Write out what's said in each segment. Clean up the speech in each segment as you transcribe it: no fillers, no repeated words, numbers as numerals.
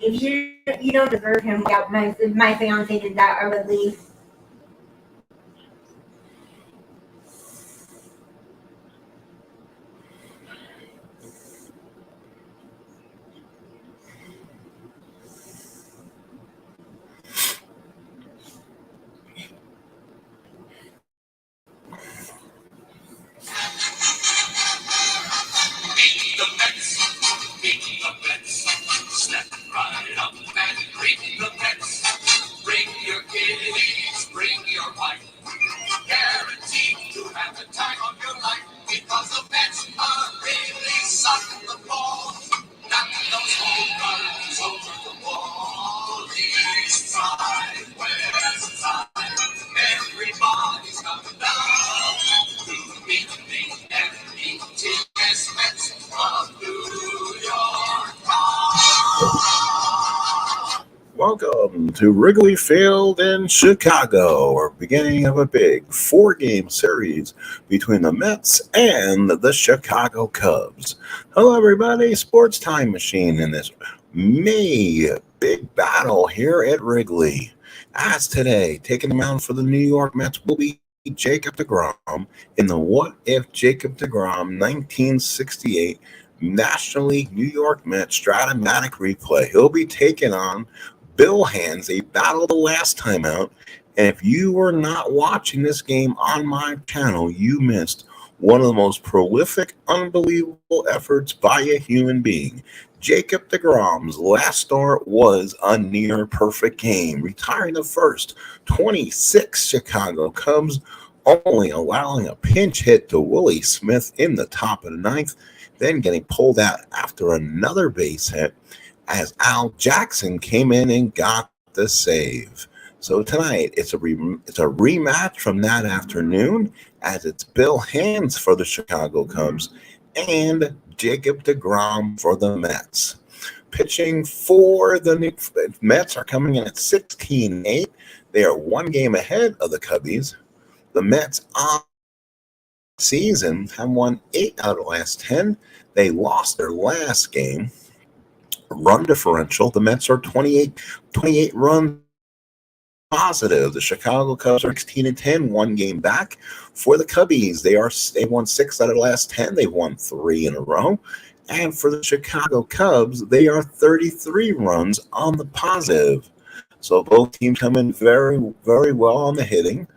If you don't deserve him, yeah, my fiance did that, I would leave. Meet the Mets. Meet the Mets. Step right up and greet the Mets. Bring your kiddies, bring your wife. Guaranteed to have the time of your life because the Mets are really sucking the ball. Knocking those home runs over the wall. East side, west side, everybody's coming down to meet the M-E-T-S Mets of New York. Welcome to Wrigley Field in Chicago, or beginning of a big 4-game series between the Mets and the Chicago Cubs. Hello, everybody. Sports Time Machine in this May big battle here at Wrigley. As today, taking the mound for the New York Mets will be Jacob Degrom in the What If Jacob Degrom 1968 National League New York Mets Stratomatic replay. He'll be taking on Bill Hands. They battled the last time out, and if you were not watching this game on my channel, you missed one of the most prolific, unbelievable efforts by a human being. Jacob Degrom's last start was a near perfect game, retiring the first 26 Chicago Cubs, only allowing a pinch hit to Willie Smith in the top of the ninth, then getting pulled out after another base hit as Al Jackson came in and got the save. So tonight, it's a rematch from that afternoon, as it's Bill Hands for the Chicago Cubs and Jacob Degrom for the Mets. Pitching for the Mets are coming in at 16-8. They are one game ahead of the Cubbies. The Mets on season have won 8 out of the last 10. They lost their last game. Run differential, the Mets are 28 runs positive. The Chicago Cubs are 16-10, one game back. For the Cubbies, they won 6 out of the last 10. They've won 3 in a row. And for the Chicago Cubs, they are 33 runs on the positive. So both teams come in very, very well on the hitting.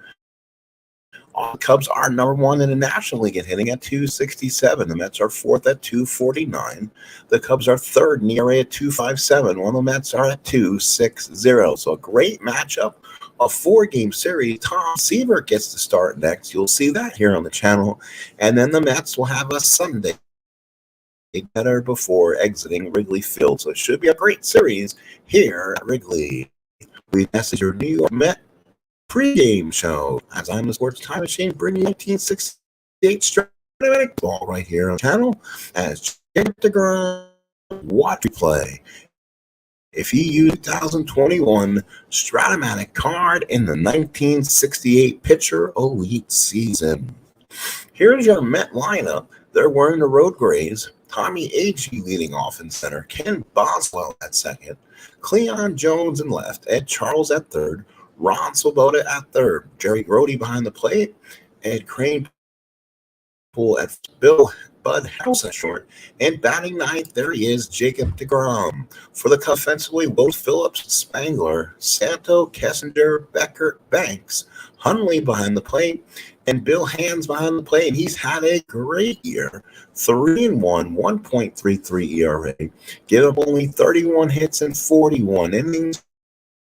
The Cubs are number 1 in the National League at hitting at 267. The Mets are 4th at 249. The Cubs are 3rd in ERA at 257, while the Mets are at 260. So a great matchup, a 4-game series. Tom Seaver gets to start next. You'll see that here on the channel. And then the Mets will have a Sunday better before exiting Wrigley Field. So it should be a great series here at Wrigley. This is your New York Mets pre-game show, as I'm the Sports Time Machine, bringing 1968 Stratomatic ball right here on the channel as Jacob Degrom watch play. If you use 2021 Stratomatic card in the 1968 Pitcher Elite season. Here's your Met lineup. They're wearing the road grays. Tommy Agee leading off in center. Ken Boswell at second. Cleon Jones in left. Ed Charles at third. Ron Swoboda at third, Jerry Grody behind the plate, Ed Crane at Bill Bud House at short, and batting ninth, there he is, Jacob Degrom. For the Cubs offensively, Will Phillips, Spangler, Santo, Kessinger, Becker, Banks, Hundley behind the plate, and Bill Hands behind the plate. And he's had a great year, 3-1, 1.33 ERA, give up only 31 hits and 41 innings,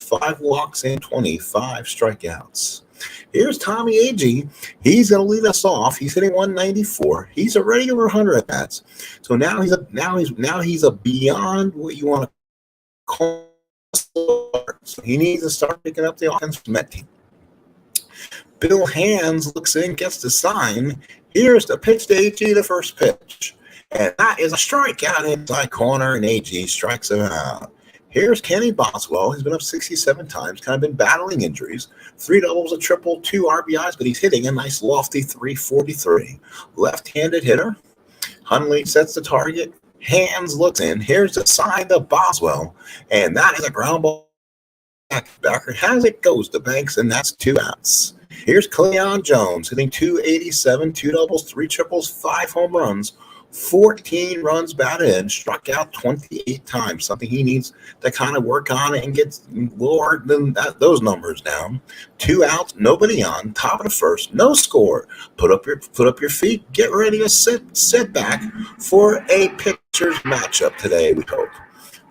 5 walks and 25 strikeouts. Here's Tommy Agee. He's going to lead us off. He's hitting 194. He's already over 100 at bats. So now he's a beyond what you want to call. So he needs to start picking up the offense from that team. Bill Hands looks in, gets the sign. Here's the pitch to Agee, the first pitch. And that is a strikeout inside corner, and Agee strikes him out. Here's Kenny Boswell. He's been up 67 times, kind of been battling injuries. 3 doubles, a triple, 2 RBIs, but he's hitting a nice lofty 343. Left-handed hitter. Hundley sets the target. Hands looks in. Here's the sign to Boswell, and that is a ground ball. Backer has it, goes to Banks, and that's 2 outs. Here's Cleon Jones hitting 287, two doubles, three triples, 5 home runs, 14 runs batted in, struck out 28 times. Something he needs to kind of work on and get lower than those numbers down. 2 outs, nobody on, top of the first, no score. Put up your feet, get ready to sit back for a pitcher's matchup today, we hope.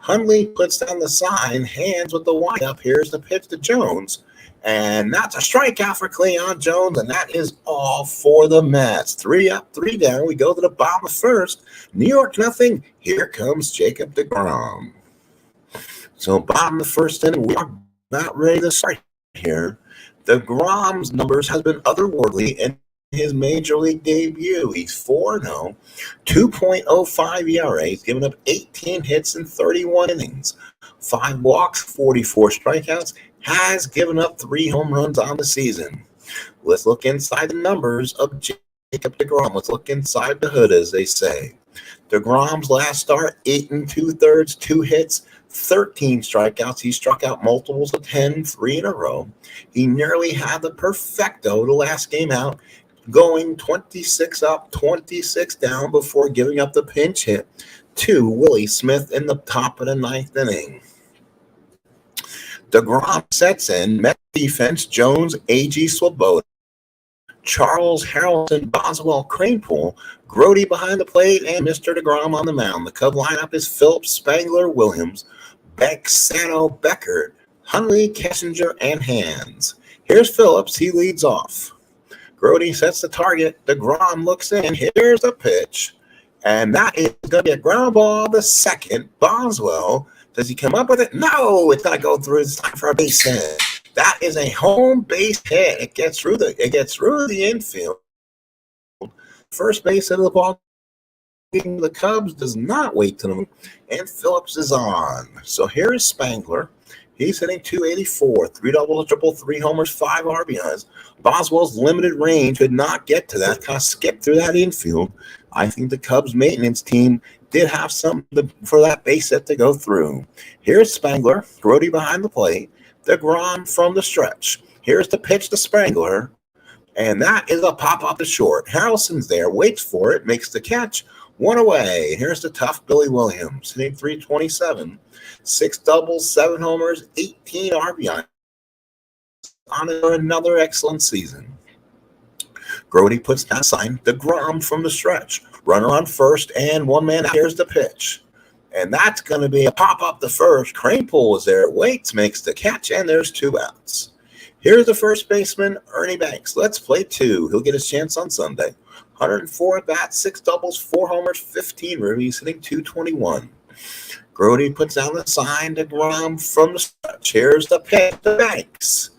Hundley puts down the sign, hands with the windup. Here's the pitch to Jones. And that's a strikeout for Cleon Jones, and that is all for the Mets. 3 up, 3 down. We go to the bottom of first. New York nothing. Here comes Jacob Degrom. So bottom of the first inning, we are about ready to start here. Degrom's numbers has been otherworldly in his major league debut. He's 4-0, 2.05 ERA. He's given up 18 hits in 31 innings, 5 walks, 44 strikeouts, has given up 3 home runs on the season. Let's look inside the numbers of Jacob Degrom. Let's look inside the hood, as they say. Degrom's last start, 8 2/3, 2 hits, 13 strikeouts. He struck out multiples of 10, 3 in a row. He nearly had the perfecto the last game out, going 26 up, 26 down before giving up the pinch hit to Willie Smith in the top of the 9th inning. Degrom sets in. Met defense, Jones, A.G. Swoboda, Charles Harrelson, Boswell, Cranepool, Grody behind the plate, and Mr. Degrom on the mound. The Cub lineup is Phillips, Spangler, Williams, Beck, Sano, Beckert, Hundley, Kessinger, and Hands. Here's Phillips. He leads off. Grody sets the target. Degrom looks in. Here's the pitch. And that is going to be a ground ball to second. Boswell, does he come up with it? No, it's going to go through. It's time for a base hit. That is a home base hit. It gets through the infield. First base of the ball. The Cubs does not wait to them. And Phillips is on. So here is Spangler. He's hitting 284, 3 doubles, a triple, 3 homers, 5 RBIs. Boswell's limited range could not get to that, kind of skipped through that infield. I think the Cubs maintenance team did have something for that base hit to go through. Here's Spangler, Grody behind the plate, Degrom from the stretch. Here's the pitch to Spangler, and that is a pop up to short. Harrelson's there, waits for it, makes the catch, 1 away. Here's the tough Billy Williams, hitting 327. 6 doubles, 7 homers, 18 RBI on another excellent season. Grody puts down a sign. Degrom from the stretch. Runner on first and 1 man out. Here's the pitch. And that's going to be a pop up to first. Cranepool is there. Waits, makes the catch, and there's 2 outs. Here's the first baseman, Ernie Banks. Let's play 2. He'll get his chance on Sunday. 104 at bats, 6 doubles, 4 homers, 15 ribbies, hitting 221. Grody puts down the sign to Degrom from the stretch. Here's the pitch to Banks.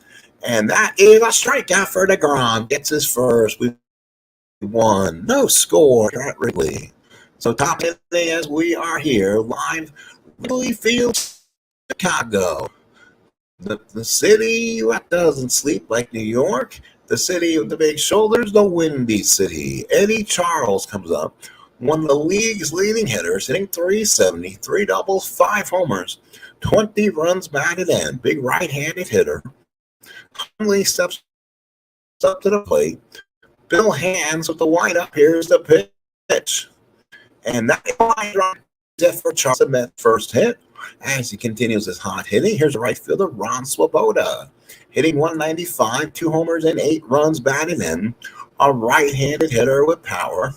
And that is a strikeout for Degrom. Gets his first. We won. No score at Wrigley. So top of the day as we are here, live Wrigley Field, Chicago. The city that doesn't sleep like New York. The city of the big shoulders, the windy city. Eddie Charles comes up. One of the league's leading hitters, hitting 370, 3 doubles, 5 homers, 20 runs batted in. Big right-handed hitter. Hundley steps up to the plate. Bill Hands with the windup. Here's the pitch. And that is for Charles at first hit. As he continues his hot hitting, here's the right fielder, Ron Swoboda. Hitting 195, 2 homers, and 8 runs batted in. A right-handed hitter with power.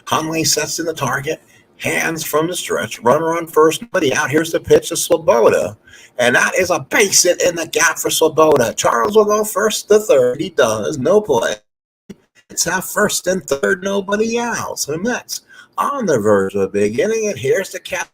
Hundley sets in the target, Hands from the stretch, runner on first, nobody out. Here's the pitch to Swoboda, and that is a base hit in the gap for Swoboda. Charles will go first to third. He does, no play. It's our first and third, nobody out. So the Mets on the verge of a big inning, and here's the catcher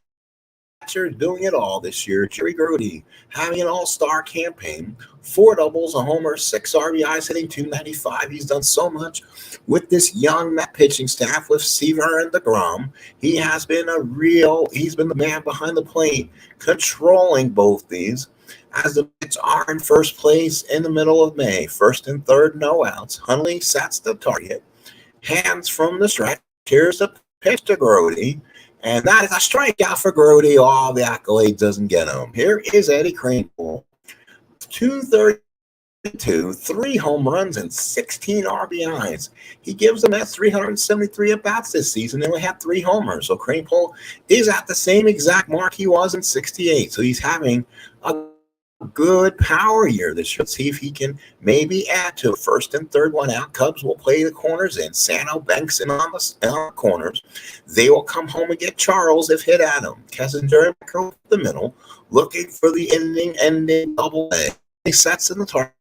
doing it all this year, Jerry Grody, having an all-star campaign, 4 doubles, a homer, 6 RBIs, hitting 295. He's done so much with this young Met pitching staff with Seaver and Degrom. He's been the man behind the plate, controlling both these. As the Mets are in first place in the middle of May, first and third, no outs. Hundley sets the target, Hands from the stretch. Here's the pitch to Grody. And that is a strikeout for Grody. All the accolades doesn't get him. Here is Eddie Kranepool. 232, 3 home runs, and 16 RBIs. He gives them at 373 at-bats this season. They only had 3 homers. So Kranepool is at the same exact mark he was in 68. So he's having a good power year this year. Let's see if he can maybe add to first and third one out. Cubs will play the corners in. Sano banks in on the corners. They will come home and get Charles if hit at him. Kessinger in the middle, looking for the ending double A. He sets in the target.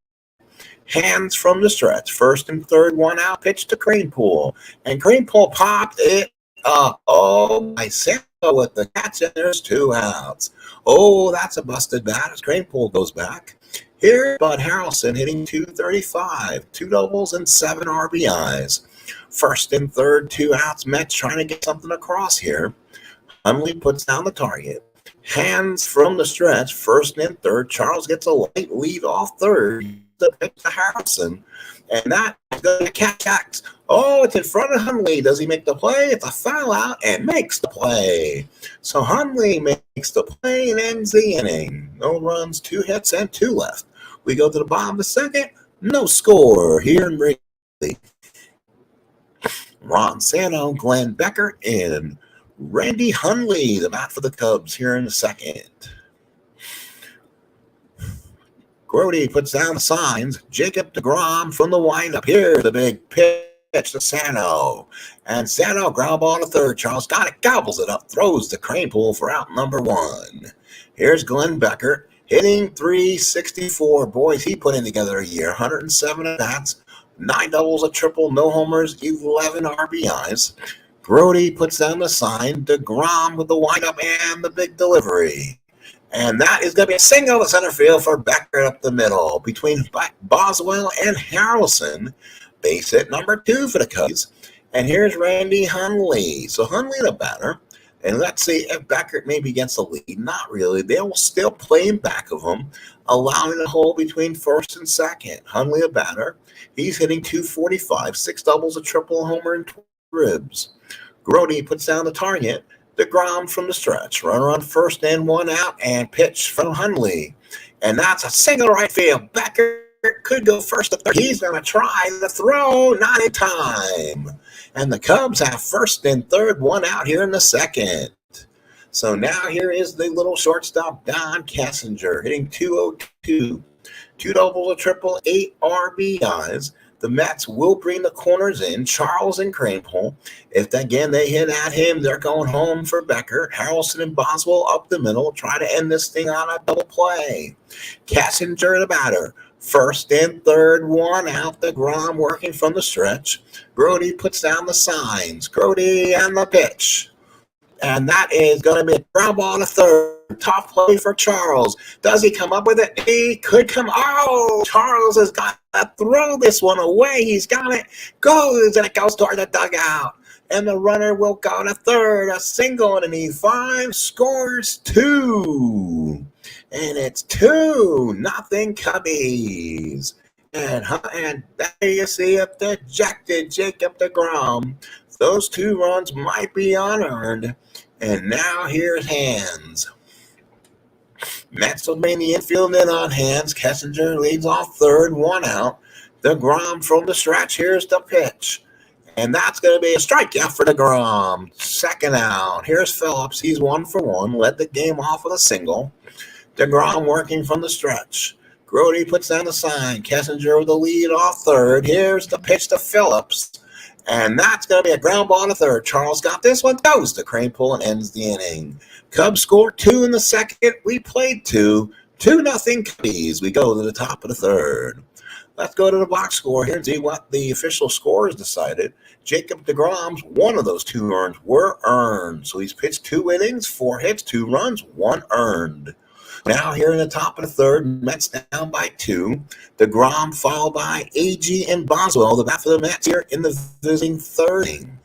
Hands from the stretch. First and third one out. Pitch to Kranepool. And Kranepool popped it up. Oh, my Sano with the catch, and there's 2 outs. Oh, that's a busted bat as Kranepool goes back. Here's Bud Harrelson hitting 235, 2 doubles and 7 RBIs. First and third, 2 outs. Mets trying to get something across here. Hundley puts down the target. Hands from the stretch, first and third. Charles gets a late lead off third. The pitch to Harrison. And that is going to catch X. Oh, it's in front of Hundley. Does he make the play? It's a foul out and makes the play. So Hundley makes the play and ends the inning. No runs, 2 hits, and 2 left. We go to the bottom of the second. No score here in Wrigley. Ron Sano, Glenn Becker, and Randy Hundley, the bat for the Cubs here in the second. Grody puts down the signs. Jacob Degrom from the windup. Here's the big pitch to Sano. And Sano ground ball to third. Charles got it, gobbles it up, throws the Kranepool for out number 1. Here's Glenn Becker hitting 364. Boys, he put in together a year. 107 at-bats, 9 doubles, a triple, no homers, 11 RBIs. Grody puts down the sign. Degrom with the windup and the big delivery. And that is going to be a single to center field for Becker up the middle between Boswell and Harrelson. Base hit number 2 for the Cubs. And here's Randy Hundley. So Hundley the batter. And let's see if Becker maybe gets the lead. Not really. They will still play in back of him, allowing a hole between first and second. Hundley a batter. He's hitting 245, 6 doubles, a triple, a homer, and 12 ribs. Grody puts down the target. Degrom from the stretch. Runner on first and 1 out, and pitch from Hundley. And that's a single right field. Becker could go first to third. He's going to try the throw, not in time. And the Cubs have first and third, 1 out here in the second. So now here is the little shortstop, Don Kessinger, hitting 202. 2 doubles, a triple, 8 RBIs. The Mets will bring the corners in, Charles and Kranepool. If, again, they hit at him, they're going home for Becker. Harrelson and Boswell up the middle, try to end this thing on a double play. Kessinger the batter. First and third, 1 out. Degrom working from the stretch. Grody puts down the signs. Grody and the pitch. And that is going to be a ground ball to third. Tough play for Charles. Does he come up with it? He could come. Oh, Charles has got to throw this one away. He's got it. Goes, and it goes toward the dugout. And the runner will go to third. A single underneath 5. Scores 2. And it's 2-0 Cubbies. And there you see it, dejected Jacob Degrom. Those 2 runs might be unearned. And now here's Hands. Mets will bring the infield in on Hands. Kessinger leads off third, 1 out. Degrom from the stretch. Here's the pitch. And that's going to be a strikeout for Degrom. Second out. Here's Phillips. He's 1 for 1. Led the game off with a single. Degrom working from the stretch. Grody puts down the sign. Kessinger with the lead off third. Here's the pitch to Phillips. And that's going to be a ground ball to third. Charles got this one. Goes to Kranepool and ends the inning. Cubs score 2 in the second. We played 2. 2-0 Cubbies. We go to the top of the third. Let's go to the box score here and see what the official score has decided. Jacob Degrom's, 1 of those 2 runs were earned. So he's pitched 2 innings, 4 hits, 2 runs, 1 earned. Now here in the top of the third, Mets down by 2. Degrom followed by AG and Boswell, the bat for the Mets here in the visiting third inning.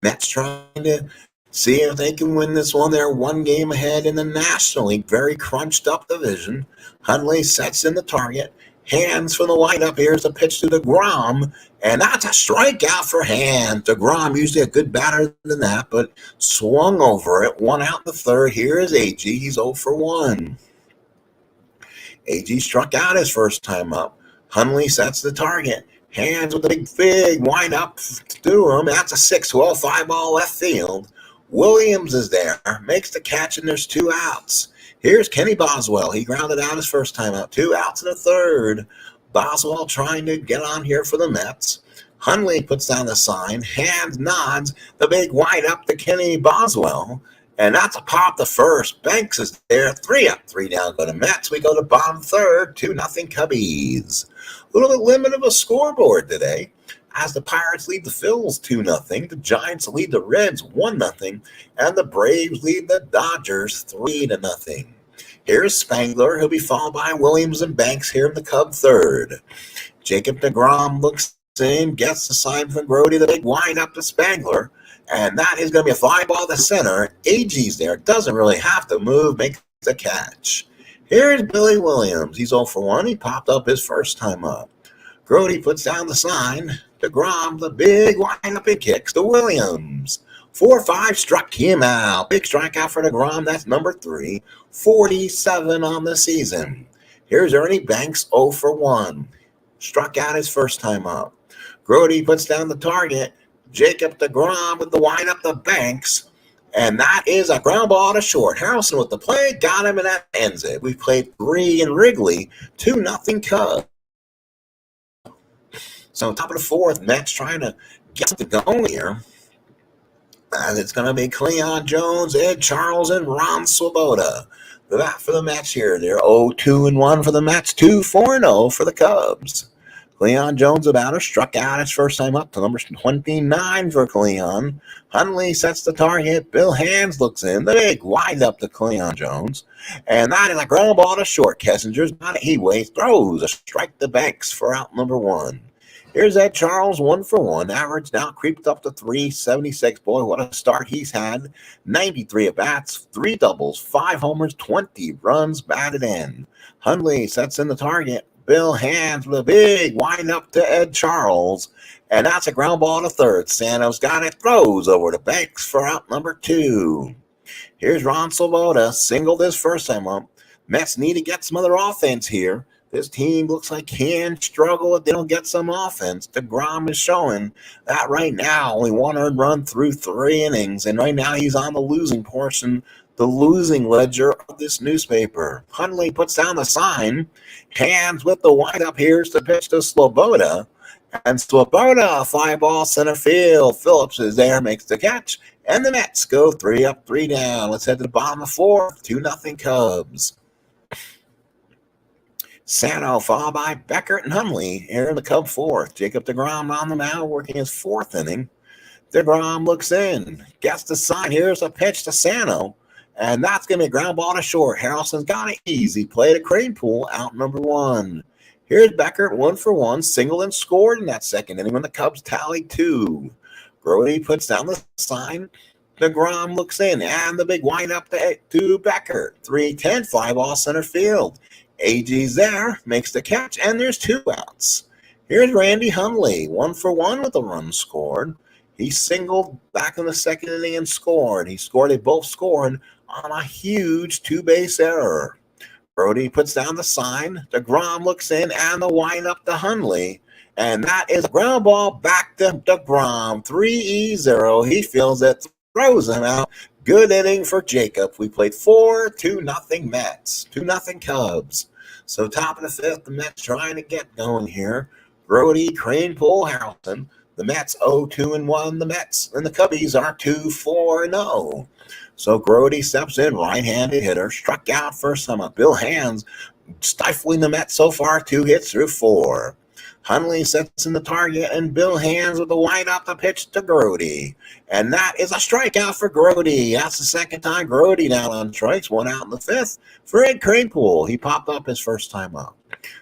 Mets trying to see if they can win this one. They're 1 game ahead in the National League, very crunched up division. Hundley sets in the target. Hands from the windup. Here's the pitch to Degrom, and that's a strikeout for Hands. Degrom usually a good batter than that, but swung over it. One out in the third. Here is AG. He's 0 for 1. AG struck out his first time up. Hundley sets the target. Hands with a big wind up to him. That's a 6-12 fly ball left field. Williams is there, makes the catch, and there's 2 outs. Here's Kenny Boswell. He grounded out his first time out. 2 outs in the third. Boswell trying to get on here for the Mets. Hundley puts down the sign. Hands nods. The big wind up to Kenny Boswell. And that's a pop to first. Banks is there. 3 up, 3 down. Go to Mets. We go to bottom third. 2-0 Cubbies. A little bit limit of a scoreboard today, as the Pirates lead the Phils 2-0. The Giants lead the Reds 1-0. And the Braves lead the Dodgers 3-0. Here's Spangler. He'll be followed by Williams and Banks here in the Cub third. Jacob Degrom looks in, gets the sign from Grody. The big wind up to Spangler. And that is going to be a fly ball to center. AG's there. Doesn't really have to move. Makes the catch. Here's Billy Williams. He's 0 for 1. He popped up his first time up. Grody puts down the sign. Degrom, the big wind-up and kicks to Williams. 4-5 struck him out. Big strikeout for Degrom. That's number 3. 47 on the season. Here's Ernie Banks, 0 for 1. Struck out his first time up. Grody puts down the target. Jacob Degrom with the wind-up to Banks. And that is a ground ball to short. Harrelson with the play, got him, and that ends it. We played 3 in Wrigley, 2-0 Cubs. So top of the fourth, Mets trying to get something going here. And it's going to be Cleon Jones, Ed Charles, and Ron Swoboda. The bat for the Mets here. They're 0-2-1 for the Mets, 2-4-0 for the Cubs. Cleon Jones, the batter, struck out his first time up to number 29 for Cleon. Hundley sets the target. Bill Hands looks in. The big wind up to Cleon Jones. And that is a ground ball to short. Kessinger's got it. He waits, throws a strike to Banks for out number 1. Here's Ed Charles, 1 for 1. Average now creeped up to 376. Boy, what a start he's had. 93 at-bats, 3 doubles, 5 homers, 20 runs batted in. Hundley sets in the target. Bill Hands with a big wind up to Ed Charles. And that's a ground ball to third. Santos got it, throws over to Banks for out number 2. Here's Ron Swoboda, singled his first time up. Mets need to get some other offense here. This team looks like can struggle if they don't get some offense. Degrom is showing that right now only 1 earned run through 3 innings. And right now he's on the losing portion, the losing ledger of this newspaper. Hundley puts down the sign. Hands with the windup. Here's the pitch to Swoboda. And Swoboda, fly ball center field. Phillips is there, makes the catch. And the Mets go 3 up, 3 down. Let's head to the bottom of 4th. 2-0 Cubs. Sano followed by Beckert and Hundley here in the Cub 4th. Jacob Degrom on the mound working his 4th inning. Degrom looks in, gets the sign. Here's a pitch to Sano, and that's going to be a ground ball to short. Harrelson's got it easy. Play to Cranepool, out number 1. Here's Beckert, 1 for 1, singled and scored in that second inning when the Cubs tallied 2. Grody puts down the sign. Degrom looks in, and the big windup to Beckert. 3-10, fly ball center field. AG's there, makes the catch, and there's 2 outs. Here's Randy Hundley, 1 for 1 with a run scored. He singled back in the second inning and scored. They both scored on a huge 2-base error. Brody puts down the sign. Degrom looks in, and the wind up to Hundley. And that is a ground ball back to Degrom. 3-0. He feels it, throws him out. Good inning for Jacob. We played 4, 2-0 Mets, 2-0 Cubs. So top of the 5th, the Mets trying to get going here. Brody, Cranepool, Harrelson. The Mets 0-2-1. The Mets and the Cubbies are 2-4-0. So Grody steps in, right-handed hitter, struck out first time up. Bill Hands stifling the Mets so far, 2 hits through 4. Hundley sets in the target, and Bill Hands with the wind-up the pitch to Grody. And that is a strikeout for Grody. That's the second time Grody down on strikes. 1 out in the 5th for Ed Cranepool. He popped up his first time up.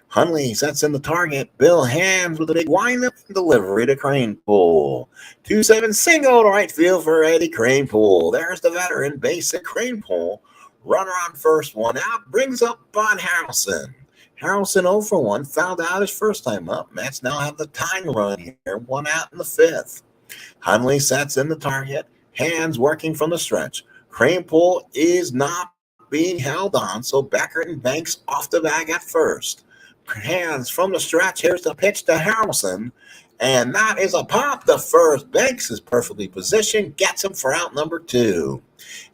Hundley sets in the target. Bill Hands with a big wind-up delivery to Cranepool. 2-7 single to right field for Eddie Cranepool. There's the veteran base at Cranepool. Runner on first, 1 out. Brings up on Harrelson. Harrelson 0 for 1, fouled out his first time up. Mets now have the tying run here, 1 out in the 5th. Hundley sets in the target, hands working from the stretch. Cranepool is not being held on, so Beckert and Banks off the bag at first. Hands from the stretch. Here's the pitch to Harrelson. And that is a pop to first. Banks is perfectly positioned, gets him for out number 2.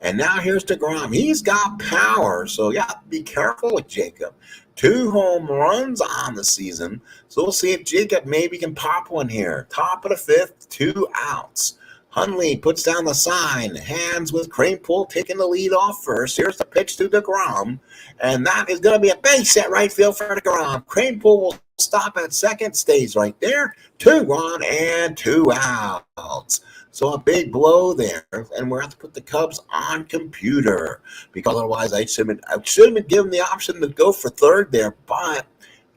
And now here's Degrom. He's got power, so you have to be careful with Jacob. 2 home runs on the season, so we'll see if Jacob maybe can pop one here. Top of the 5th, 2 outs. Hundley puts down the sign, hands with Cranepool taking the lead off first. Here's the pitch to Degrom, and that is going to be a base at right field for Degrom. Cranepool will stop at second, stays right there. 2 on and 2 outs. So a big blow there, and we're going to have to put the Cubs on computer because otherwise I should have been given the option to go for third there, but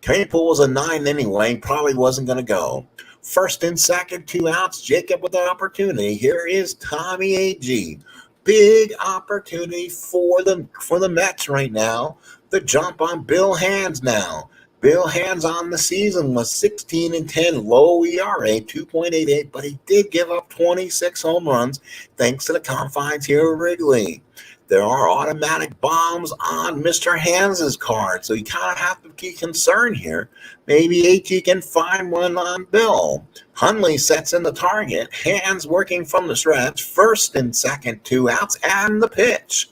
Cranepool was a 9 anyway, probably wasn't going to go. First and second, 2 outs. Jacob with the opportunity. Here is Tommy A.G. Big opportunity for the Mets right now. The jump on Bill Hands now. Bill Hands on the season was 16-10, low ERA, 2.88, but he did give up 26 home runs thanks to the confines here at Wrigley. There are automatic bombs on Mr. Hands' card, so you kind of have to be concerned here. Maybe AT can find one on Bill. Hundley sets in the target. Hands working from the stretch. First and second, 2 outs, and the pitch.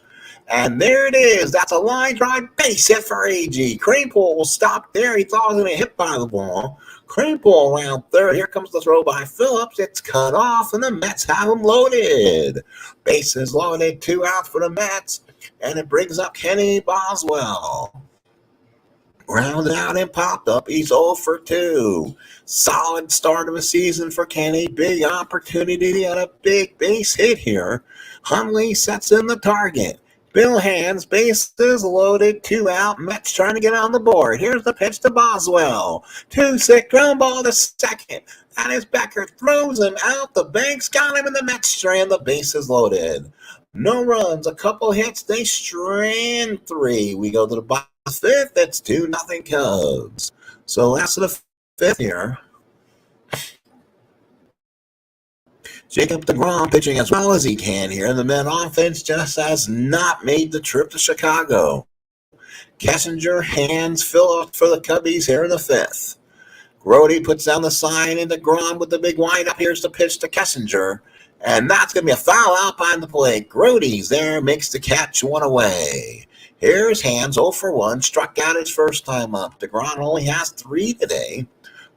And there it is. That's a line drive base hit for AG. Cranepool will stop there. He thought he was going to hit by the ball. Cranepool around third. Here comes the throw by Phillips. It's cut off, and the Mets have him loaded. Bases loaded, 2 outs for the Mets, and it brings up Kenny Boswell. Grounded out and popped up. He's 0 for 2. Solid start of the season for Kenny. Big opportunity. He had a big base hit here. Hundley sets in the target. Bill Hands, bases loaded, 2 out. Mets trying to get on the board. Here's the pitch to Boswell. 2-6, ground ball to second. That is Beckert. Throws him out. The Banks got him in the Mets strand. The bases loaded. No runs, a couple hits. They strand 3. We go to the bottom of the 5th. It's 2-0 Cubs. So last of the 5th here. Jacob Degrom pitching as well as he can here. The Met offense just has not made the trip to Chicago. Kessinger hands Phillips for the Cubbies here in the 5th. Grody puts down the sign and Degrom with the big windup. Here's the pitch to Kessinger. And that's going to be a foul out behind the plate. Grody's there, makes the catch, 1 away. Here's Hands 0 for 1, struck out his first time up. Degrom only has 3 today.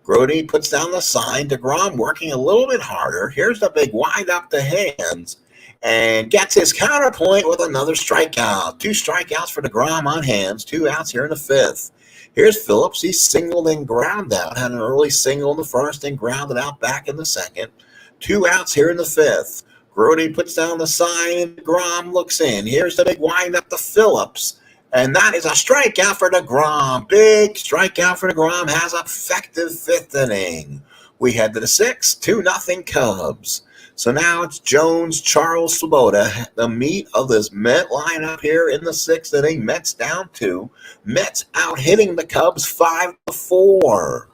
Grody puts down the sign. Degrom working a little bit harder. Here's the big wind-up to Hands. And gets his counterpoint with another strikeout. 2 strikeouts for Degrom on Hands. 2 outs here in the 5th. Here's Phillips. He singled and ground out. Had an early single in the 1st and grounded out back in the 2nd. 2 outs here in the 5th. Grody puts down the sign and Degrom looks in. Here's the big wind-up to Phillips. And that is a strikeout for Degrom. Big strikeout for Degrom. Has effective 5th inning. We head to the 6th, 2-0 Cubs. So now it's Jones, Charles, Swoboda, the meat of this Met lineup here in the 6th inning. Mets down 2. Mets out hitting the Cubs 5-4.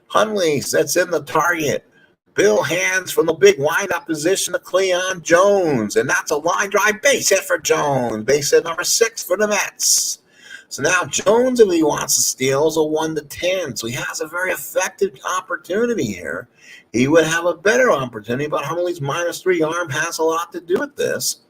Hundley sets in the target. Bill Hands from the big windup position to Cleon Jones. And that's a line drive base hit for Jones. Base hit number 6 for the Mets. So now Jones, if he wants to steal, is a 1-10. So he has a very effective opportunity here. He would have a better opportunity, but Hundley's -3 arm has a lot to do with this.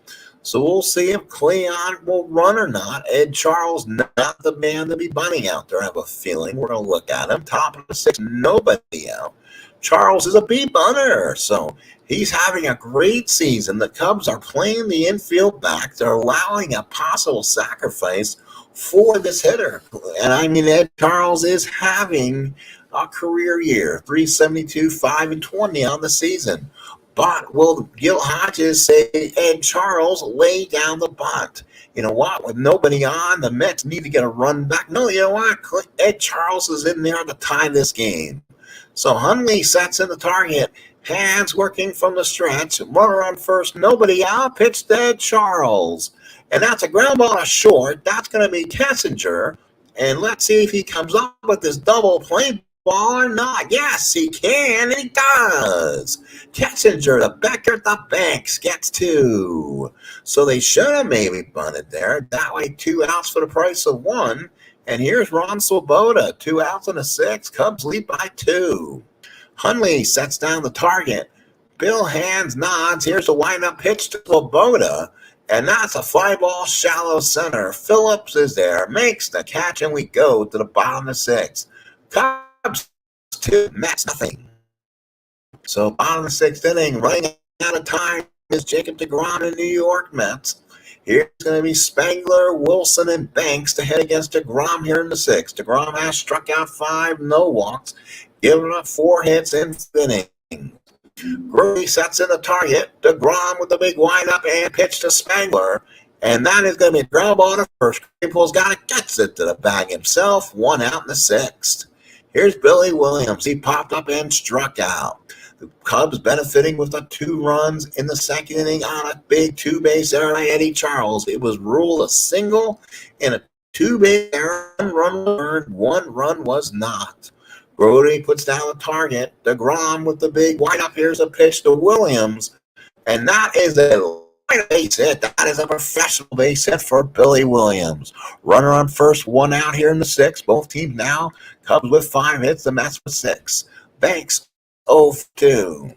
So we'll see if Cleon will run or not. Ed Charles, not the man to be bunting out there, I have a feeling. We're going to look at him. Top of the 6th, nobody out. Charles is a B-bunter, so he's having a great season. The Cubs are playing the infield back. They're allowing a possible sacrifice for this hitter. And I mean, Ed Charles is having a career year, 372, 5-20 on the season. But will Gil Hodges say, Ed Charles, lay down the bunt? You know what? With nobody on, the Mets need to get a run back. No, you know what? Ed Charles is in there to tie this game. So Hundley sets in the target. Hands working from the stretch. Runner on first. Nobody out. Pitch to Ed Charles. And that's a ground ball to short. That's going to be Kessinger. And let's see if he comes up with this double play ball or not. Yes, he can, and he does. Kessinger, the Becker, the Banks gets 2. So they should have maybe bunted there. That way, 2 outs for the price of 1. And here's Ron Swoboda, 2 outs and a 6. Cubs lead by 2. Hundley sets down the target. Bill Hands nods. Here's a wind-up pitch to Swoboda. And that's a fly ball shallow center. Phillips is there, makes the catch, and we go to the bottom of the 6th. Cubs 2, Mets nothing. So bottom of the 6th inning, running out of time is Jacob Degrom and the New York Mets. Here's going to be Spangler, Wilson, and Banks to hit against Degrom here in the 6th. Degrom has struck out 5, no walks, giving up 4 hits in the inning. Grote sets in the target. Degrom with the big windup and pitch to Spangler. And that is going to be a ground ball to first. Kranepool's got it, gets it to the bag himself. 1 out in the 6th. Here's Billy Williams. He popped up and struck out. The Cubs benefiting with the 2 runs in the 2nd inning on a big 2-base error by Eddie Charles. It was ruled a single and a 2-base error. 1 run was earned, 1 run was not. Grote puts down the target. Degrom with the big windup. Here's a pitch to Williams. And that is a base hit. That is a professional base hit for Billy Williams. Runner on first, 1 out here in the 6th. Both teams now. Cubs with 5 hits. The Mets with 6. Banks 0-2.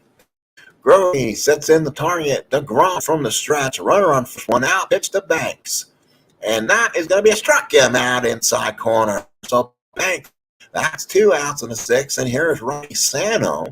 Grote sets in the target. Degrom from the stretch. Runner on first, 1 out. Pitch to Banks. And that is going to be a strike him out inside corner. So Banks. That's 2 outs in the 6th, and here's Ronnie Sano.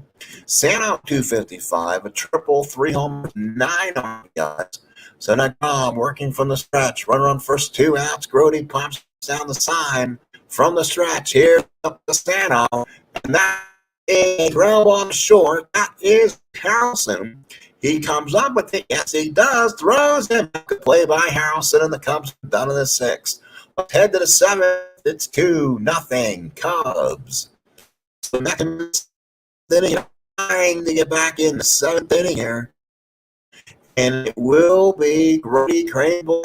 Sano 255, a triple, 3 homers, 9 RBIs. So now working from the stretch. Runner on first, 2 outs. Grote pops down the side from the stretch. Here's up to Sano, and that is ground ball short. That is Harrelson. He comes up with it. Yes, he does. Throws him. Good play by Harrelson, and the Cubs are done in the 6th. Let's head to the 7th. It's 2-0 Cubs. So next inning, trying to get back in the 7th inning here. And it will be Grote, Kranepool,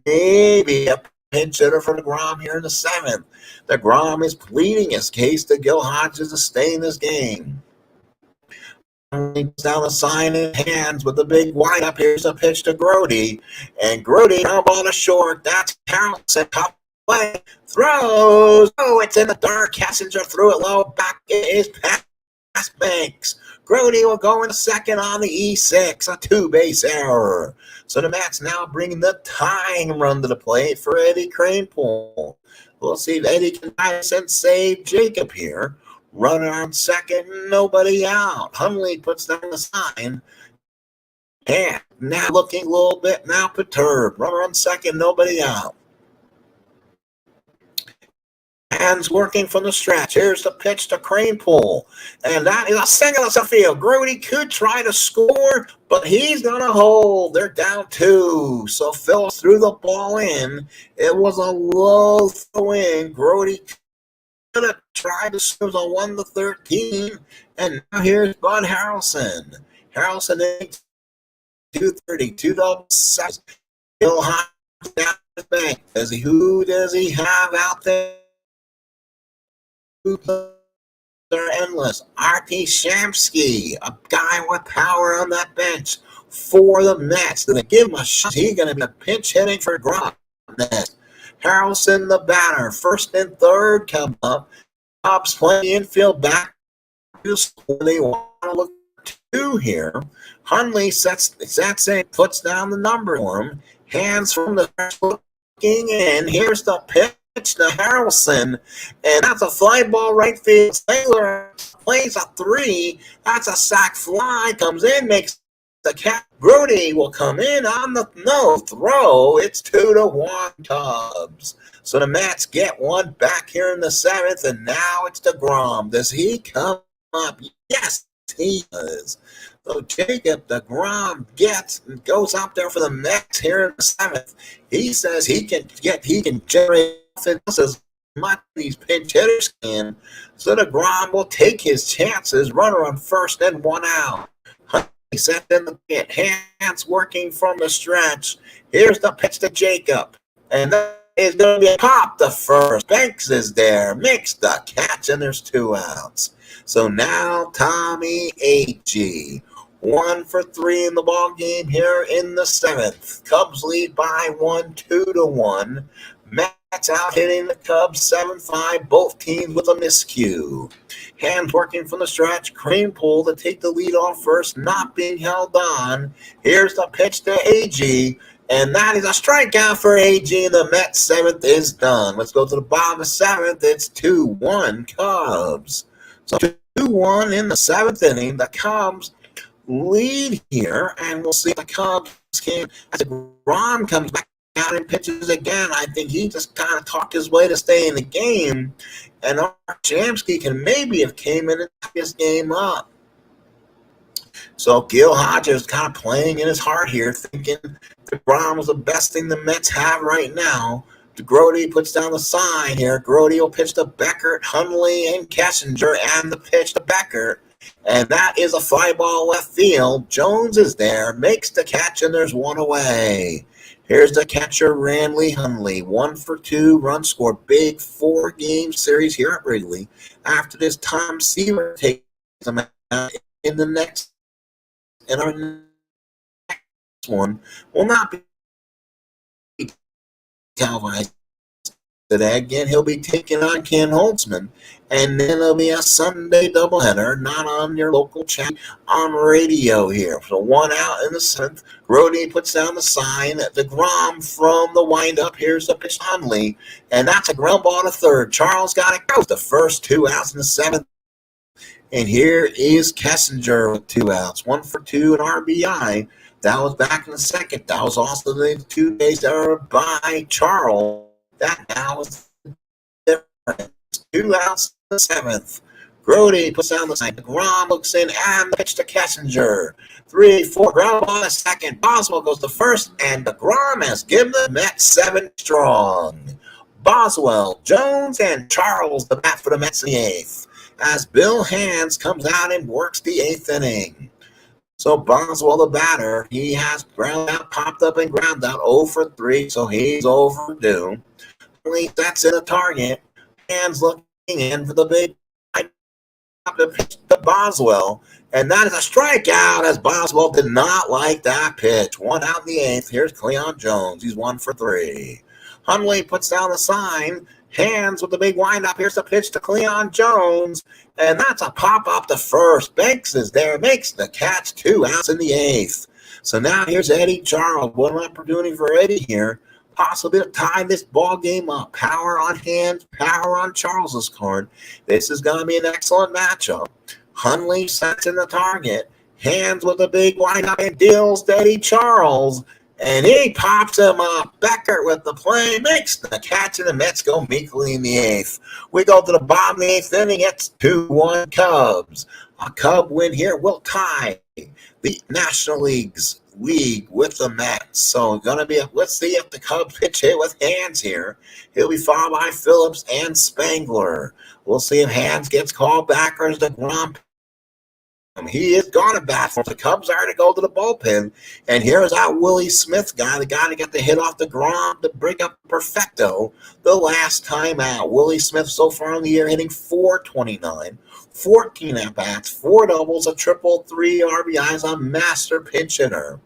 maybe a pinch hitter for Degrom here in the 7th. Degrom is pleading his case to Gil Hodges to stay in this game. Down the sign in hands with the big windup. Here's a pitch to Grote. And Grote, now ball to short. That's Harrelson. Top play. Throws. Oh, it's in the dark. Kessinger threw it low. Back is past Banks. Grote will go in the 2nd on the E6. A 2-base error. So the Mets now bringing the tying run to the plate for Eddie Kranepool. We'll see if Eddie can save Jacob here. Runner on 2nd, nobody out. Hundley puts down the sign. And now looking a little bit now perturbed. Runner on 2nd, nobody out. Hands working from the stretch. Here's the pitch to Kranepool. And that is a single to field. Grote could try to score, but he's going to hold. They're down 2. So Phillips threw the ball in. It was a low throw in. Grote could have tried to score on 1-13. And now here's Bud Harrelson. Harrelson in 230, 2-7. Bill Hodges down the bank. Who does he have out there? They're endless. R.T. Shamsky, a guy with power on that bench for the Mets. Gonna give him a shot. He's gonna be a pinch hitting for Grom next. Harrelson, the batter. 1st and 3rd come up. Cubs playing infield back. They want to look 2 here. Hundley sets in, puts down the number for him. Hands from the looking in. Here's the pitch to Harrelson, and that's a fly ball right field. Taylor plays a 3. That's a sac fly. Comes in, makes the catch. Grote will come in on the no throw. It's 2-1 Cubs. So the Mets get 1 back here in the 7th, and now it's Degrom. Does he come up? Yes, he does. So Jacob Degrom goes out there for the Mets here in the 7th. He says he can generate offense as much as these pinch hitters can. So Degrom will take his chances. Runner on first and 1 out. He set in the pit. Hands working from the stretch. Here's the pitch to Jacob. And is going to be a pop the first. Banks is there, makes the catch, and there's 2 outs. So now Tommy A.G. 1 for 3 in the ball game here in the 7th. Cubs lead by 1, 2-1. Mets out hitting the Cubs 7-5. Both teams with a miscue. Hands working from the stretch. Kranepool to take the lead off first, not being held on. Here's the pitch to A.G. And that is a strikeout for A.G. The Mets 7th is done. Let's go to the bottom of 7th. It's 2-1 Cubs. So 2-1 in the 7th inning. The Cubs lead here, and we'll see if the Cubs can, as Degrom comes back out and pitches again. I think he just kind of talked his way to stay in the game, and Archamsky can maybe have came in and took this game up. So Gil Hodges kind of playing in his heart here, thinking DeGrom was the best thing the Mets have right now. Grote puts down the sign here. Grote will pitch to Beckert, Hundley, and Kessinger, and the pitch to Beckert. And that is a fly ball left field. Jones is there, makes the catch, and there's 1 away. Here's the catcher, Randy Hundley. 1 for 2, run scored. Big 4-game series here at Wrigley. After this, Tom Seaver takes them out in the next. And our next one will not be televised today. Again, he'll be taking on Ken Holtzman. And then it'll be a Sunday doubleheader, not on your local channel, on radio here. So 1 out in the 7th. Grote puts down the sign. Degrom from the windup. Here's the pitch to Hundley. And that's a ground ball to third. Charles got it. Goes the first 2 outs in the 7th. And here is Kessinger with 2 outs. 1 for 2, an RBI. That was back in the 2nd. That was also the 2 days error by Charles. That now is the difference. 2 outs in the 7th. Grote puts down the sign. DeGrom looks in and the pitch to Kessinger. 3-4, ground ball to second. Boswell goes to first, and DeGrom has given the Mets 7 strong. Boswell, Jones, and Charles the bat for the Mets in the 8th. As Bill Hands comes out and works the 8th inning. So Boswell, the batter, he has ground out, popped up, and ground out 0 for 3, so he's overdue. That's in a target. Hands looking in for the big pitch to Boswell, and that is a strikeout as Boswell did not like that pitch. 1 out in the 8th. Here's Cleon Jones. He's 1 for 3. Hundley puts down the sign. Hands with the big windup. Here's the pitch to Cleon Jones, and that's a pop up to first. Banks is there, makes the catch. 2 outs in the 8th. So now here's Eddie Charles. What an opportunity for Eddie here. Possibly to tie this ball game up. Power on Hands, power on Charles's card. This is going to be an excellent matchup. Hundley sets in the target. Hands with a big windup and deals to Eddie Charles. And he pops him up. Beckert with the play, makes the catch, and the Mets go meekly in the 8th. We go to the bottom of the 8th inning. It's 2-1 Cubs. A Cub win here will tie the National League with the Mets. So let's see if the Cubs pitch hit with Hands here. He'll be followed by Phillips and Spangler. We'll see if Hands gets called back or is DeGrom. He is gone to bat for the Cubs are to go to the bullpen. And here is our Willie Smith guy, the guy that got the hit off the Grom to break up perfecto the last time out. Willie Smith so far in the year hitting .429, 14 at-bats, 4 doubles, a triple, 3 RBIs, a master pinch hitter.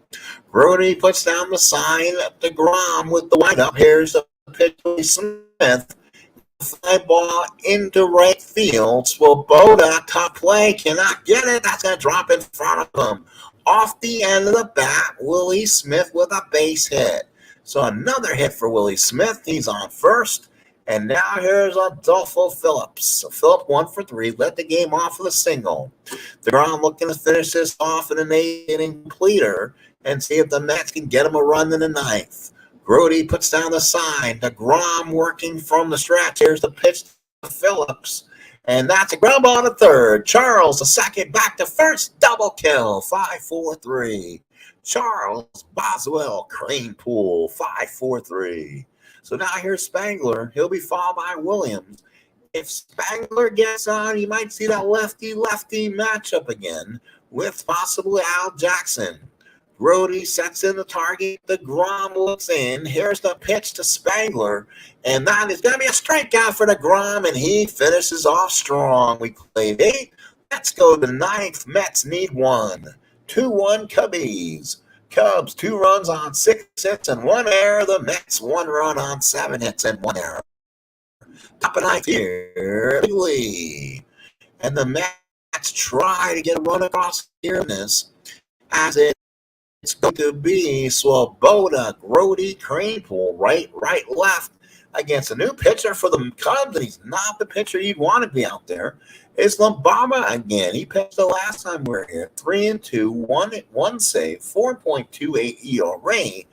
Grote puts down the sign. DeGrom with the windup. Here's the pitch to Smith. Fly ball into right field. Swoboda, top play, cannot get it. That's going to drop in front of him. Off the end of the bat, Willie Smith with a base hit. So another hit for Willie Smith. He's on first. And now here's Adolfo Phillips. So Phillips 1 for 3, led the game off with a single. DeGrom looking to finish this off in an 8-inning completer and see if the Mets can get him a run in the 9th. Grote puts down the sign. DeGrom working from the stretch. Here's the pitch to Phillips. And that's a ground ball to third. Charles, the second, back to first. Double kill. 5-4-3. Charles, Boswell, Kranepool. 5-4-3. So now here's Spangler. He'll be followed by Williams. If Spangler gets on, you might see that lefty-lefty matchup again with possibly Al Jackson. Brody sets in the target. Degrom looks in. Here's the pitch to Spangler. And that is going to be a strikeout for Degrom, and he finishes off strong. We played 8. Let's go to the 9th. Mets need 1. 2-1 Cubbies. Cubs 2 runs on 6 hits and 1 error. The Mets 1 run on 7 hits and 1 error. Top of 9th here. And the Mets try to get a run across here in this, as it's going to be Swoboda, Grody, Cranepool, right, left, against a new pitcher for the Cubs, and he's not the pitcher you'd want to be out there. It's Lambama again. He pitched the last time we were here. 3-2, one save, 4.28 ERA.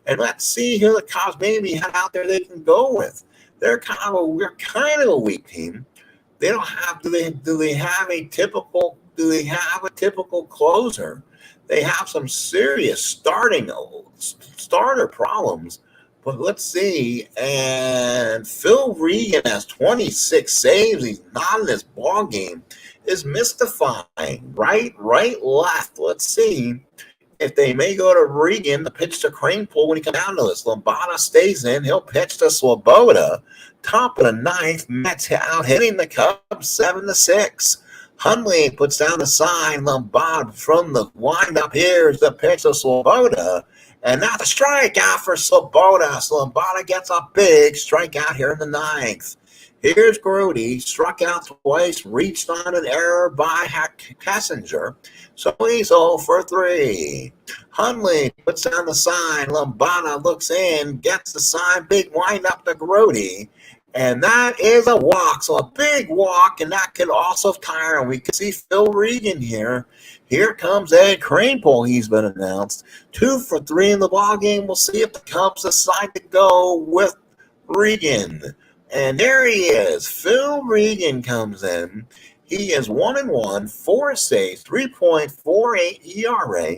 And let's see who the Cubs maybe had out there they can go with. We're kind of a weak team. They don't have. Do they have a typical closer? They have some serious starter problems. But let's see. And Phil Regan has 26 saves. He's not in this ball game. Is mystifying. Right, left. Let's see if they may go to Regan, the pitch to Cranepool when he comes down to this. Lombana stays in. He'll pitch to Swoboda. Top of the 9th, Mets out hitting the Cubs 7-6. Hundley puts down the sign. Lombard from the windup. Here's the pitch to Swoboda. And now the strikeout for Swoboda. So Lombard gets a big strikeout here in the 9th. Here's Grody, struck out twice, reached on an error by Kessinger. So he's 0 for 3. Hundley puts down the sign. Lombana looks in, gets the sign, big wind up to Grody. And that is a walk. So a big walk, and that could also tire him. We can see Phil Regan here. Here comes Ed Cranepool. He's been announced. 2 for 3 in the ballgame. We'll see if the Cubs decide to go with Regan. And there he is. Phil Regan comes in. He is 1-1, 4 saves, 3.48 ERA.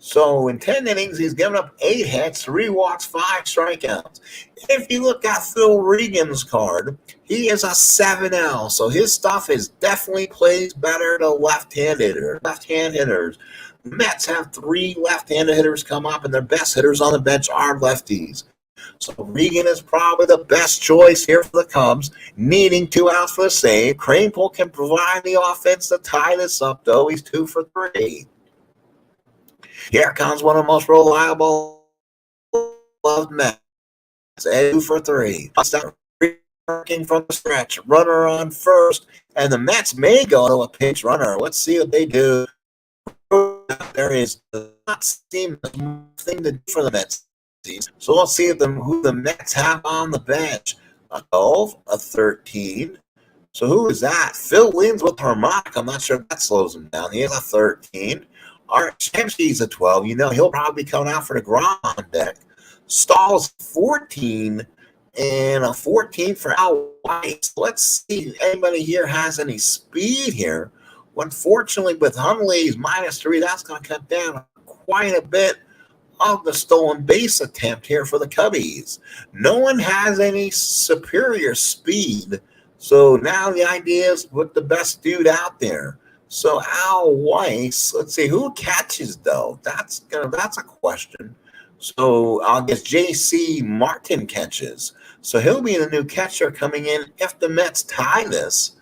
So in 10 innings, he's given up 8 hits, 3 walks, 5 strikeouts. If you look at Phil Regan's card, he is a 7L. So his stuff is definitely plays better to left-hand hitters. The Mets have 3 left-handed hitters come up, and their best hitters on the bench are lefties. So Regan is probably the best choice here for the Cubs, needing 2 outs for the save. Cranepool can provide the offense to tie this up, though. He's 2 for 3. Here comes one of the most reliable loved Mets. 2 for 3. Working from the stretch. Runner on first. And the Mets may go to a pinch runner. Let's see what they do. There is not seem thing to do for the Mets. So let's see who the Mets have on the bench. A 12, a 13. So who is that? Phil Lynn's with harmonic. I'm not sure if that slows him down. He has a 13. Art Shamsky's a 12. You know, he'll probably be coming out for the Grom deck. Stahl's 14 and a 14 for Al White. Let's see if anybody here has any speed here. Unfortunately, with Hundley's -3, that's going to cut down quite a bit of the stolen base attempt here for the Cubbies. No one has any superior speed. So now the idea is put the best dude out there. So Al Weiss, let's see who catches though. That's a question. So I guess J.C. Martin catches. So he'll be the new catcher coming in if the Mets tie this.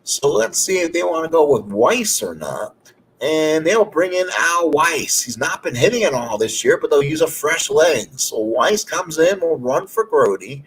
So let's see if they want to go with Weiss or not. And they'll bring in Al Weiss. He's not been hitting at all this year, but they'll use a fresh leg. So Weiss comes in, will run for Grody.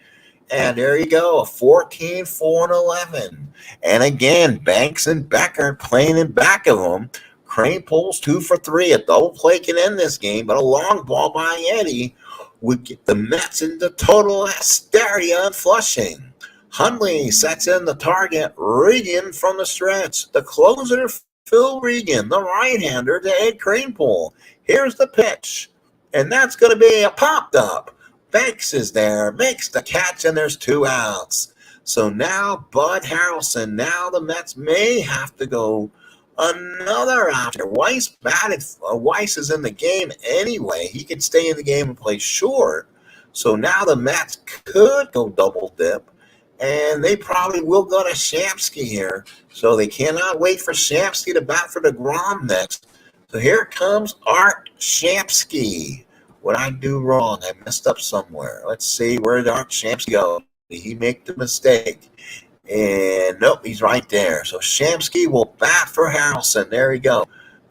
And there you go, a 14, 4, and 11. And again, Banks and Becker playing in back of them. Cranepool's 2 for 3. A double play can end this game, but a long ball by Eddie would get the Mets into total hysteria and Flushing. Hundley sets in the target. Regan from the stretch. The closer, Phil Regan, the right-hander to Ed Cranepool. Here's the pitch. And that's going to be a popped up. Banks is there, makes the catch, and there's 2 outs. So now Bud Harrelson, now the Mets may have to go another out. Weiss is in the game anyway. He can stay in the game and play short. So now the Mets could go double dip. And they probably will go to Shamsky here. So they cannot wait for Shamsky to bat for Degrom next. So here comes Art Shamsky. What I do wrong? I messed up somewhere. Let's see, where did Art Shamsky go? Did he make the mistake? And nope, he's right there. So Shamsky will bat for Harrelson. There we go.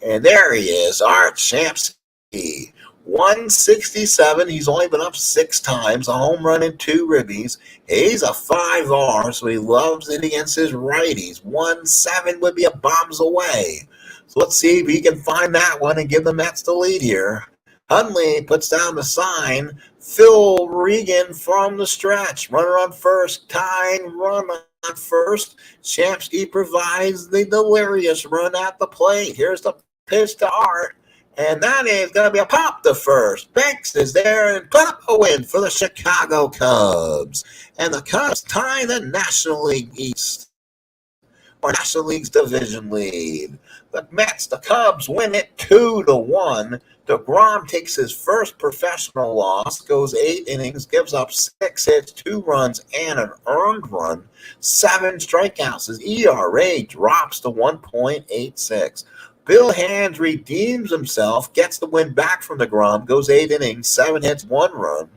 And there he is, Art Shamsky. 167. He's only been up 6 times, a home run and 2 ribbies. He's a 5R, so he loves it against his righties. 1-7 would be a bombs away. So let's see if he can find that one and give the Mets the lead here. Hundley puts down the sign. Phil Regan from the stretch. Runner on first. Tying run on first. Shamsky provides the delirious run at the plate. Here's the pitch to Art. And that is going to be a pop to first. Banks is there and put up a win for the Chicago Cubs. And the Cubs tie the National League East, or National League's division lead. The Mets, the Cubs win it 2-1. Degrom takes his first professional loss, goes 8 innings, gives up 6 hits, 2 runs, and an earned run. 7 strikeouts. His ERA drops to 1.86. Bill Hands redeems himself, gets the win back from Degrom, goes 8 innings, 7 hits, 1 run.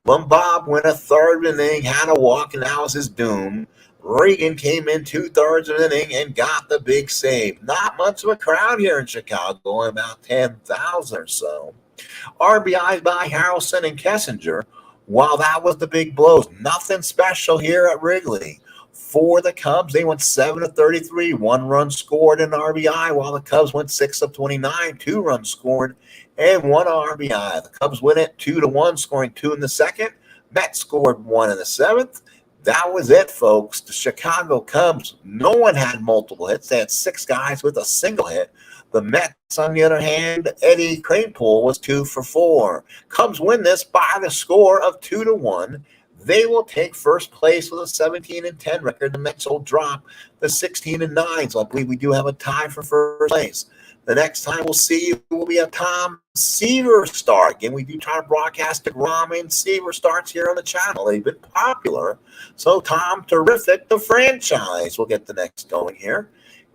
Bob went a third inning, had a walk, and that was his doom. Regan came in 2/3 of an inning and got the big save. Not much of a crowd here in Chicago, about 10,000 or so. RBIs by Harrelson and Kessinger. While that was the big blows, nothing special here at Wrigley. For the Cubs, they went 7 of 33, 1 run scored and RBI, while the Cubs went 6 of 29, 2 runs scored and 1 RBI. The Cubs win it 2-1, scoring 2 in the second. Mets scored 1 in the 7th. That was it, folks. The Chicago Cubs, no one had multiple hits. They had 6 guys with a single hit. The Mets, on the other hand, Eddie Kranepool was 2 for 4. Cubs win this by the score of 2-1. They will take first place with a 17-10 record. The Mets will drop the 16-9. So I believe we do have a tie for first place. The next time we'll see you will be a Tom Seaver start. Again, we do try to broadcast Degrom and Seaver starts here on the channel. They've been popular. So Tom, terrific, the franchise will get the next going here.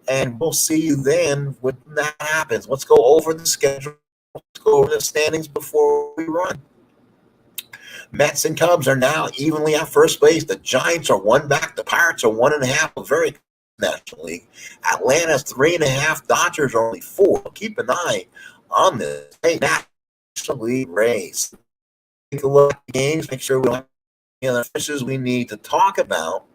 And we'll see you then when that happens. Let's go over the schedule. Let's go over the standings before we run. Mets and Cubs are now evenly at first base. The Giants are 1 back. The Pirates are 1.5. Very National League. Atlanta's 3.5. Dodgers are only 4. Keep an eye on this National League race. Take a look at the games. Make sure we don't have any other fishes we need to talk about.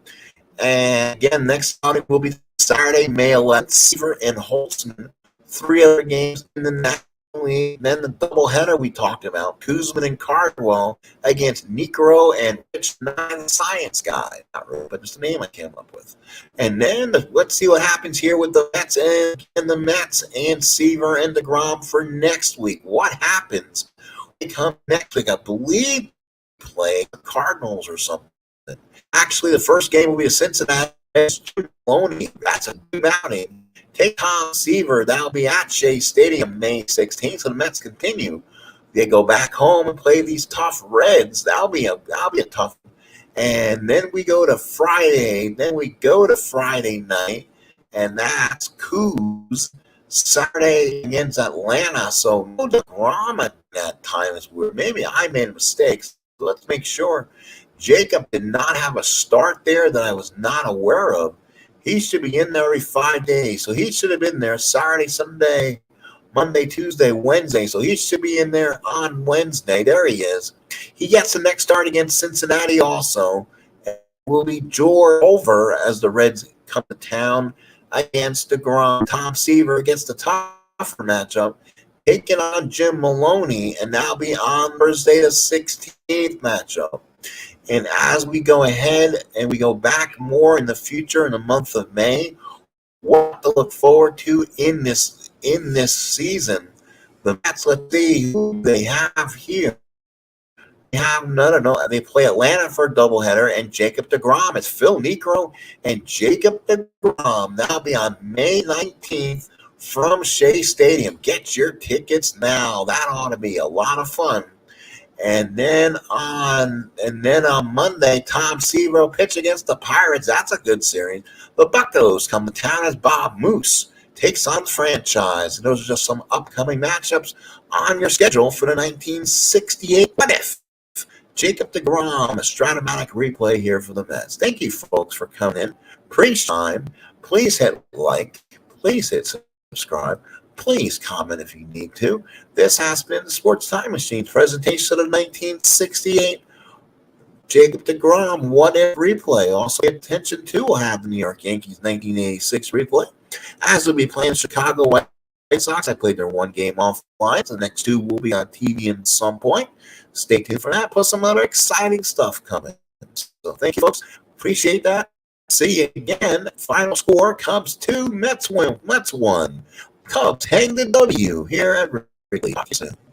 And again, next outing will be Saturday, May 11th. Seaver and Holtzman. 3 other games in the National League. Then the doubleheader we talked about, Kuzman and Cardwell against Necro and Rich Nine, the science guy. Not really, but just the name I came up with. And then let's see what happens here with the Mets and the Mets and Seaver and DeGrom for next week. What happens? They come next week, I believe, play the Cardinals or something. Actually, the first game will be a Cincinnati. Maloney. That's a good outing. Take Tom Seaver. That'll be at Shea Stadium May 16th. So the Mets continue. They go back home and play these tough Reds. That'll be a tough one. And then we go to Friday. Night, and that's Coos. Saturday against Atlanta. So no Degrom at that time is weird. Maybe I made mistakes. So let's make sure. Jacob did not have a start there that I was not aware of. He should be in there every 5 days. So he should have been there Saturday, Sunday, Monday, Tuesday, Wednesday. So he should be in there on Wednesday. There he is. He gets the next start against Cincinnati also. And will be George over as the Reds come to town against DeGrom. Tom Seaver against the tougher matchup, taking on Jim Maloney, and that'll be on Thursday the 16th matchup. And as we go ahead and we go back more in the future in the month of May, what to look forward to in this season. The Mets, let's see who they have here. They have they play Atlanta for a doubleheader and Jacob DeGrom. It's Phil Necro and Jacob DeGrom. That'll be on May 19th from Shea Stadium. Get your tickets now. That ought to be a lot of fun. And then on Monday, Tom Seaver will pitch against the Pirates. That's a good series. The Buccos come to town as Bob Moose takes on the franchise. And those are just some upcoming matchups on your schedule for the 1968 What If. Jacob Degrom, a Stratomatic replay here for the Mets. Thank you, folks, for coming in. Pre-time. Please hit like. Please hit subscribe. Please comment if you need to. This has been the Sports Time Machine's presentation of 1968 Jacob Degrom What If replay. Also, pay attention to will have the New York Yankees 1986 replay. As we'll be playing Chicago White Sox, I played their one game offline. So the next two will be on TV at some point. Stay tuned for that, plus some other exciting stuff coming. So thank you, folks. Appreciate that. See you again. Final score, Cubs 2, Mets 1. Cubs hang the W here at Wrigley. Talk to you soon.